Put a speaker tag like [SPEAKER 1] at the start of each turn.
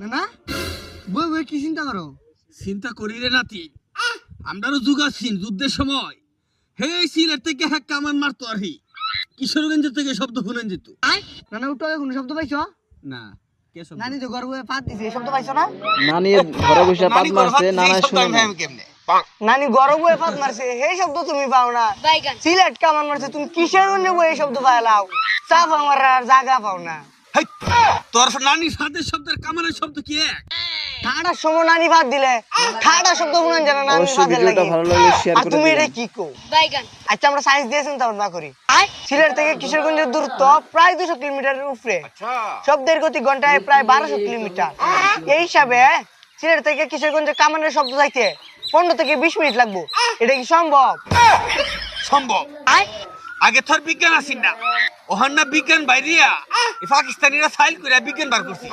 [SPEAKER 1] না না বই বই কি চিন্তা করো?
[SPEAKER 2] চিন্তা করি রে নাতি, আমরারও যুগ আছেন যুদ্ধের সময় হে সিলেট থেকে হ্যাঁ কামান মারতো আর হি কিশোরগঞ্জের থেকে শব্দ শুনেন যেত।
[SPEAKER 1] না না উঠো কোনো শব্দ পাইছো?
[SPEAKER 2] না কে শব্দ?
[SPEAKER 1] নানি তো গর্বে পাত দিছে এই শব্দ পাইছো না?
[SPEAKER 3] নানি ঘরে বসে পাত মারছে, নানা শুনে না।
[SPEAKER 1] নানি গর্বে পাত মারছে এই শব্দ তুমি পাও না। সিলেট কামান মারছে তুমি কিসের জন্য এই শব্দ পাইলাও? চাপ আমার জায়গা পাও না।
[SPEAKER 2] হেই, তোর নানির সাথে শব্দের কামানের শব্দ কি এক?
[SPEAKER 1] ঠাডার সময় নানি ভাত দিলে ঠাডা শব্দ শুনেন জানা না আমি
[SPEAKER 3] অবশ্যই
[SPEAKER 1] ভাতের
[SPEAKER 3] ভিডিওটা
[SPEAKER 1] লাগি।
[SPEAKER 3] ভালো লাগলে শেয়ার
[SPEAKER 1] আর
[SPEAKER 3] করে
[SPEAKER 1] তুমি এটা
[SPEAKER 3] দিবেন।
[SPEAKER 1] কি কো? আচ্ছা আমরা সায়েন্স দিয়েছেন তাও না করি। সিলেট থেকে কিশোরগঞ্জের দূরত্ব প্রায় 200 কিলোমিটারের উপরে। শব্দের গতি ঘন্টায় প্রায় 1200 কিলোমিটার। এই হিসাবে সিলেট থেকে কিশোরগঞ্জের কামানের শব্দ যাইতে 15 থেকে 20 মিনিট লাগবে। এটা কি সম্ভব?
[SPEAKER 2] সম্ভব। আগে তোর বিজ্ঞান আসিন না, ওহান না বিজ্ঞান বাইরিয়া পাকিস্তানিরা সাইল করে বিজ্ঞান বার করছি।